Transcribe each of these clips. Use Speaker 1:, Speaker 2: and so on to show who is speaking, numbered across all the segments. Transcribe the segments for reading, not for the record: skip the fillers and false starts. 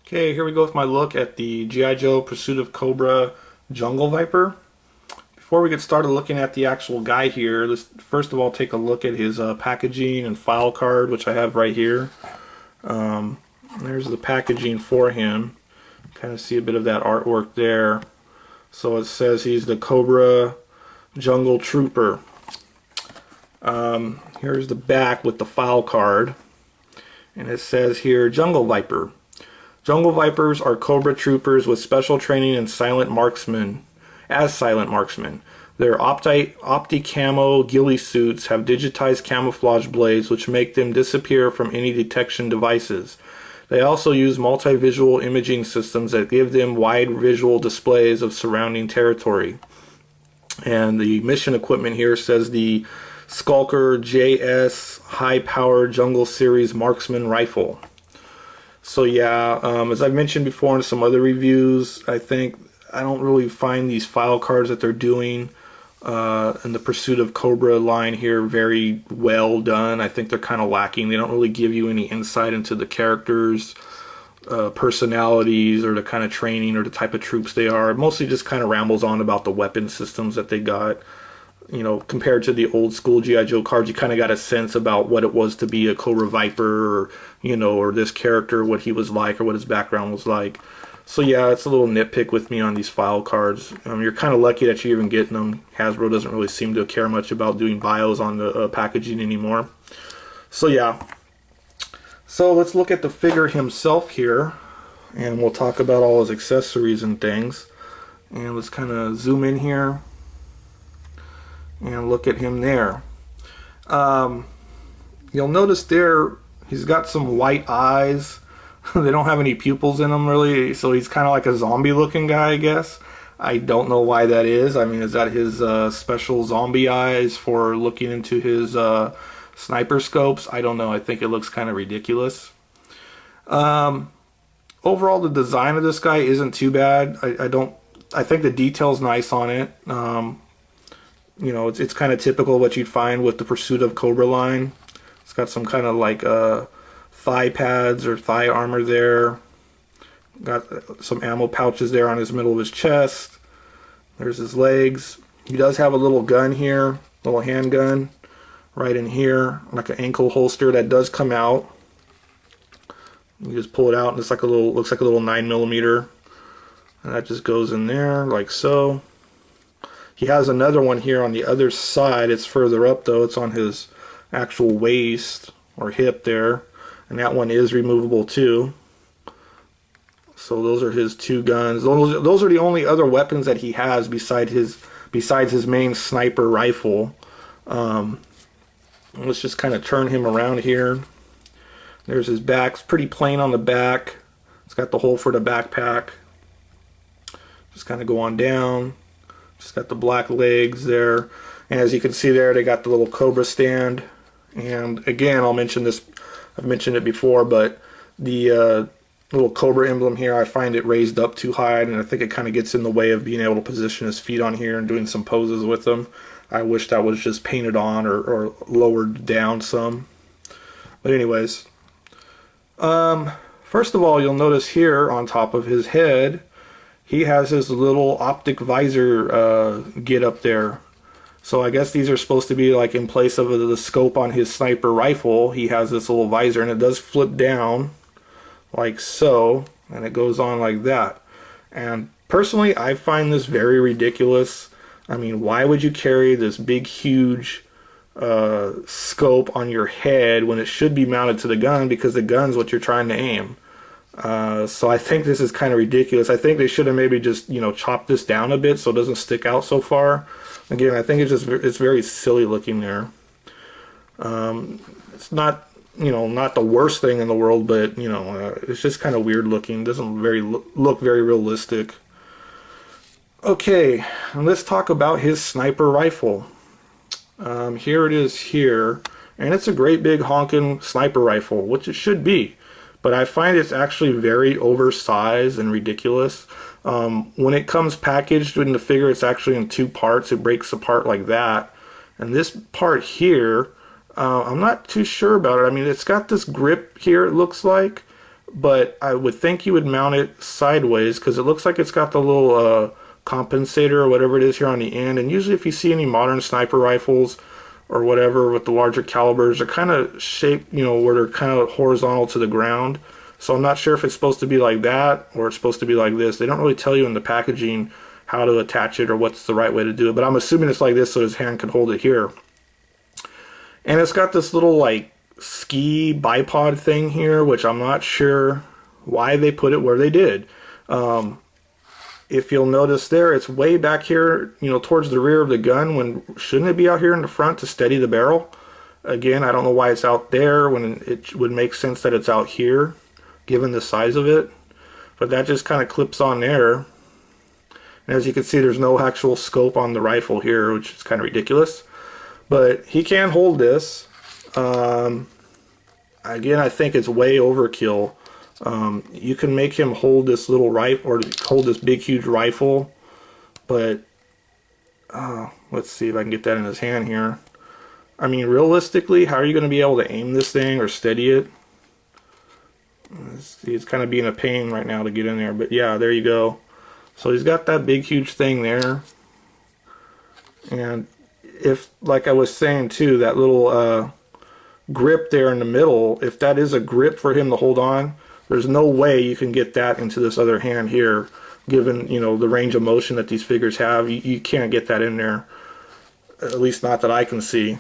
Speaker 1: Okay, here we go with my look at the G.I. Joe Pursuit of Cobra Jungle Viper. Before we get started looking at the actual guy here, let's first of all take a look at his packaging and file card, which I have right here. There's the packaging for him. Kind of see a bit of that artwork there. So it says he's the Cobra Jungle Trooper. Here's the back with the file card. And it says here, Jungle Viper. Jungle Vipers are Cobra troopers with special training in silent marksmen. Their opti-camo ghillie suits have digitized camouflage blades which make them disappear from any detection devices. They also use multi-visual imaging systems that give them wide visual displays of surrounding territory. And the mission equipment here says the Skulker JS high-powered Jungle Series marksman rifle. So yeah, as I've mentioned before in some other reviews, I don't really find these file cards that they're doing in the Pursuit of Cobra line here very well done. I think they're kind of lacking. They don't really give you any insight into the characters' personalities or the kind of training or the type of troops they are. It mostly just kind of rambles on about the weapon systems that they got. You know, compared to the old school G.I. Joe cards, you kind of got a sense about what it was to be a Cobra Viper, or, you know, or this character, what he was like, or what his background was like. So yeah, it's a little nitpick with me on these file cards. You're kind of lucky that you're even getting them. Hasbro doesn't really seem to care much about doing bios on the packaging anymore. So yeah. So let's look at the figure himself here, and we'll talk about all his accessories and things. And let's kind of zoom in here and look at him there. You'll notice there he's got some white eyes. They don't have any pupils in them really, so he's kind of like a zombie looking guy, I guess. I don't know why that is. I mean, is that his special zombie eyes for looking into his sniper scopes? I don't know. I think it looks kind of ridiculous. Overall, the design of this guy isn't too bad. I think the detail's nice on it. You know, it's kind of typical what you'd find with the Pursuit of Cobra line. It's got some kind of like thigh pads or thigh armor there. Got some ammo pouches there on his middle of his chest. There's his legs. He does have a little gun here, little handgun right in here, like an ankle holster that does come out. You just pull it out and it's like looks like a little 9mm, and that just goes in there like so. He has another one here on the other side. It's further up though. It's on his actual waist or hip there. And that one is removable too. So those are his two guns. Those are the only other weapons that he has besides his main sniper rifle. Let's just kind of turn him around here. There's his back. It's pretty plain on the back. It's got the hole for the backpack. Just kind of go on down. Just got the black legs there, and as you can see there, they got the little Cobra stand. And again, I'll mention this, I've mentioned it before, but the little Cobra emblem here, I find it raised up too high, and I think it kind of gets in the way of being able to position his feet on here and doing some poses with them. I wish that was just painted on or lowered down some. But anyways, first of all, you'll notice here on top of his head, he has his little optic visor get up there. So I guess these are supposed to be like in place of the scope on his sniper rifle. He has this little visor, and it does flip down like so, and it goes on like that. And personally, I find this very ridiculous. I mean, why would you carry this big, huge scope on your head when it should be mounted to the gun, because the gun's what you're trying to aim? So I think this is kind of ridiculous. I think they should have maybe just, you know, chopped this down a bit so it doesn't stick out so far. Again, I think it's very silly looking there. It's not, you know, not the worst thing in the world, but, you know, it's just kind of weird looking. It doesn't look very realistic. Okay, let's talk about his sniper rifle. Here it is here, and it's a great big honking sniper rifle, which it should be. But I find it's actually very oversized and ridiculous. When it comes packaged in the figure, it's actually in two parts. It breaks apart like that. And this part here, I'm not too sure about it. I mean, it's got this grip here, it looks like. but I would think you would mount it sideways because it looks like it's got the little compensator or whatever it is here on the end. And usually if you see any modern sniper rifles or whatever with the larger calibers, they're kind of shaped, you know, where they're kind of horizontal to the ground. So I'm not sure if it's supposed to be like that or it's supposed to be like this. They don't really tell you in the packaging how to attach it or what's the right way to do it, but I'm assuming it's like this so his hand can hold it here. And it's got this little like ski bipod thing here, which I'm not sure why they put it where they did. If you'll notice there, it's way back here, you know, towards the rear of the gun, when shouldn't it be out here in the front to steady the barrel? Again, I don't know why it's out there when it would make sense that it's out here, given the size of it. But that just kind of clips on there. And as you can see, there's no actual scope on the rifle here, which is kind of ridiculous. But he can hold this. Again, I think it's way overkill. You can make him hold this little rifle, or hold this big huge rifle, but let's see if I can get that in his hand here. I mean, realistically, how are you going to be able to aim this thing or steady it? See, it's kind of being a pain right now to get in there, but yeah, there you go. So he's got that big huge thing there, and if, like I was saying too, that little grip there in the middle, if that is a grip for him to hold on, there's no way you can get that into this other hand here, given, you know, the range of motion that these figures have. You can't get that in there, at least not that I can see.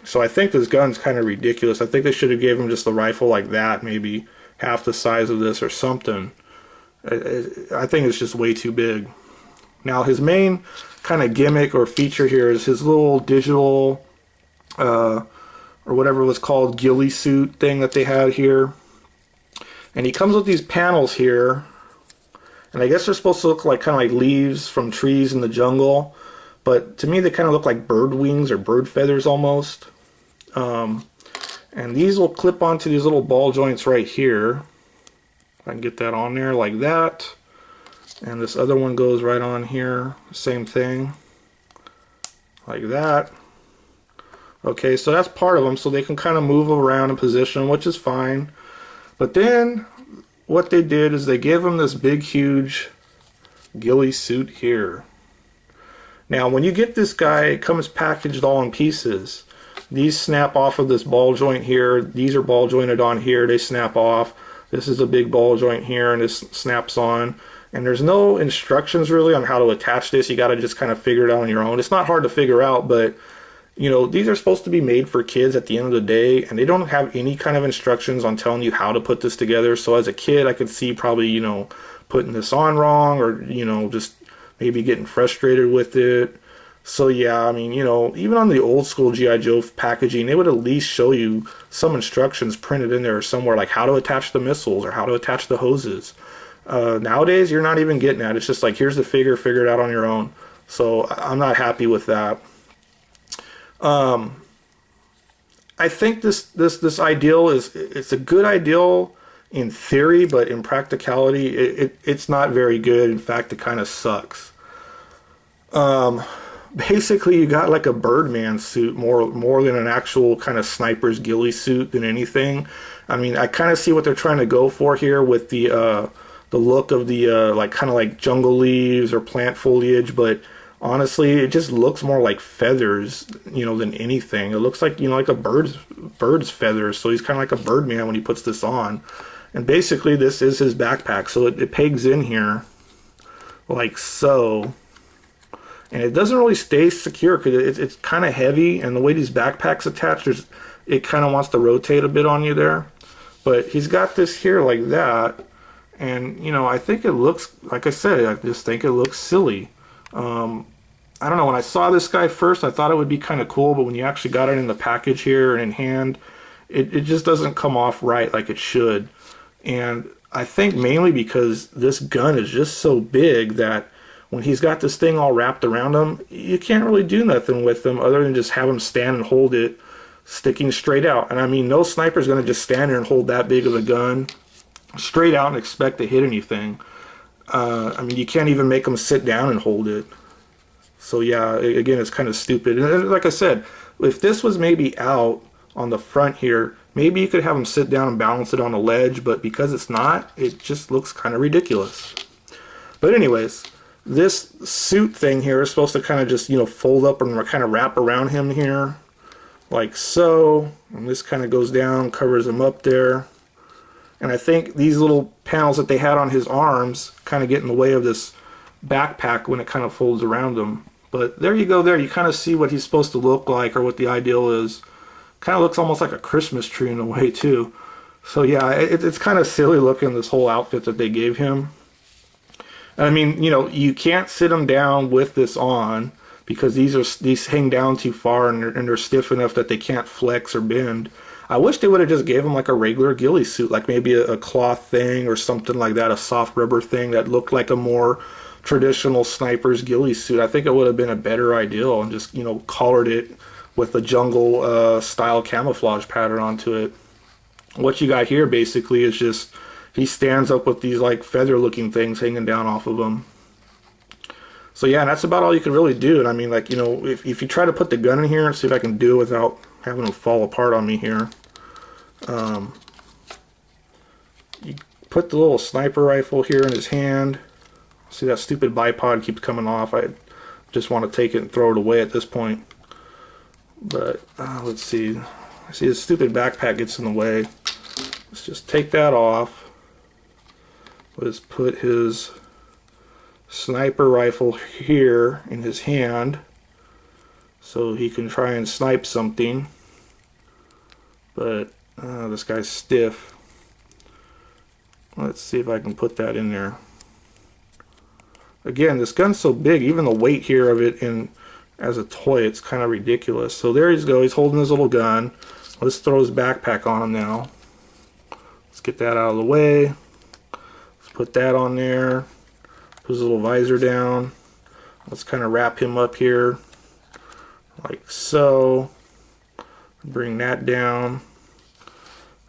Speaker 1: So I think this gun's kind of ridiculous. I think they should have gave him just a rifle like that, maybe half the size of this or something. I think it's just way too big. Now his main kind of gimmick or feature here is his little digital or whatever it was called, ghillie suit thing that they had here. And he comes with these panels here, and I guess they're supposed to look like kind of like leaves from trees in the jungle, but to me they kind of look like bird wings or bird feathers almost. And these will clip onto these little ball joints right here. If I can get that on there like that. And this other one goes right on here, same thing, like that. Okay, so that's part of them, so they can kind of move around in position, which is fine. But then what they did is they gave him this big huge ghillie suit here. Now when you get this guy, it comes packaged all in pieces. These snap off of this ball joint here. These are ball jointed on here. They snap off. This is a big ball joint here, and this snaps on. And there's no instructions really on how to attach this. You got to just kind of figure it out on your own. It's not hard to figure out, but you know, these are supposed to be made for kids at the end of the day, and they don't have any kind of instructions on telling you how to put this together. So as a kid, I could see probably, you know, putting this on wrong, or, you know, just maybe getting frustrated with it. So yeah, I mean, you know, even on the old school G.I. Joe packaging, they would at least show you some instructions printed in there somewhere, like how to attach the missiles or how to attach the hoses. Nowadays, you're not even getting that. It's just like, here's the figure, figure it out on your own. So I'm not happy with that. I think this ideal it's a good ideal in theory, but in practicality it's not very good. In fact, it kind of sucks. Basically you got like a Birdman suit more than an actual kind of sniper's ghillie suit than anything. I mean, I kind of see what they're trying to go for here with the look of the like kind of like jungle leaves or plant foliage, but honestly, it just looks more like feathers, you know, than anything. It looks like, you know, like a bird's feathers. So he's kind of like a Birdman when he puts this on. And basically, this is his backpack. So it pegs in here like so. And it doesn't really stay secure because it's kind of heavy. And the way these backpacks attach, it kind of wants to rotate a bit on you there. But he's got this here like that. And, you know, I think it looks, like I said, I just think it looks silly. I don't know, when I saw this guy first, I thought it would be kind of cool, but when you actually got it in the package here and in hand, it just doesn't come off right like it should. And I think mainly because this gun is just so big that when he's got this thing all wrapped around him, you can't really do nothing with him other than just have him stand and hold it sticking straight out. And I mean, no sniper's going to just stand there and hold that big of a gun straight out and expect to hit anything. I mean, you can't even make them sit down and hold it. So yeah, again, it's kind of stupid. And like I said, if this was maybe out on the front here, Maybe you could have him sit down and balance it on a ledge, but because it's not, it just looks kind of ridiculous. But anyways, this suit thing here is supposed to kind of just, you know, fold up and kind of wrap around him here, like so. And this kind of goes down, covers him up there. And I think these little panels that they had on his arms kind of get in the way of this backpack when it kind of folds around him. But there you go there. You kind of see what he's supposed to look like, or what the ideal is. Kind of looks almost like a Christmas tree in a way too. So yeah, it's kind of silly looking, this whole outfit that they gave him. I mean, you know, you can't sit him down with this on because these hang down too far, and they're stiff enough that they can't flex or bend. I wish they would have just gave him like a regular ghillie suit, like maybe a cloth thing or something like that, a soft rubber thing that looked like a more traditional sniper's ghillie suit. I think it would have been a better ideal, and just, you know, collared it with a jungle style camouflage pattern onto it. What you got here basically is just he stands up with these like feather looking things hanging down off of him. So yeah, that's about all you can really do. And I mean, like, you know, if you try to put the gun in here and see if I can do it without having them fall apart on me here. You put the little sniper rifle here in his hand. See, that stupid bipod keeps coming off. I just want to take it and throw it away at this point. But let's see. I see his stupid backpack gets in the way. Let's just take that off. Let's put his sniper rifle here in his hand so he can try and snipe something. But this guy's stiff. Let's see if I can put that in there. Again, this gun's so big, even the weight here of it in as a toy, it's kind of ridiculous. So there he goes, he's holding his little gun. Let's throw his backpack on him now. Let's get that out of the way. Let's put that on there. Put his little visor down. Let's kind of wrap him up here like so. Bring that down.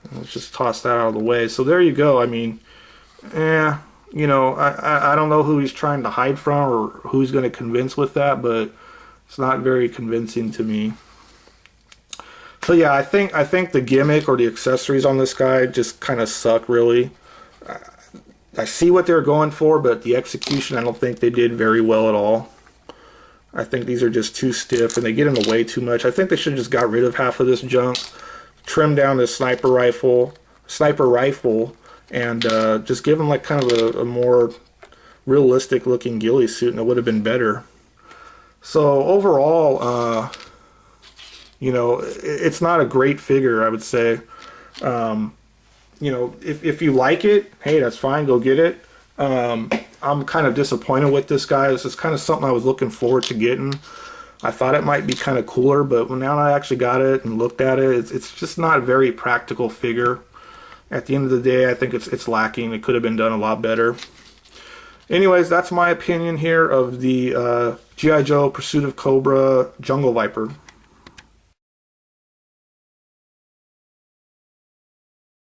Speaker 1: And let's just toss that out of the way. So there you go. I mean, you know, I don't know who he's trying to hide from or who he's going to convince with that, but it's not very convincing to me. So yeah, I think the gimmick or the accessories on this guy just kind of suck, really. I see what they're going for, but the execution I don't think they did very well at all. I think these are just too stiff and they get in the way too much. I think they should have just got rid of half of this junk, trim down this sniper rifle, and just give him like kind of a more realistic looking ghillie suit, and it would have been better. So overall, you know, it's not a great figure, I would say. You know, if you like it, hey, that's fine, go get it. I'm kind of disappointed with this guy. This is kind of something I was looking forward to getting. I thought it might be kind of cooler, but now I actually got it and looked at it, it's just not a very practical figure. At the end of the day, I think it's lacking. It could have been done a lot better. Anyways, that's my opinion here of the G.I. Joe Pursuit of Cobra Jungle Viper.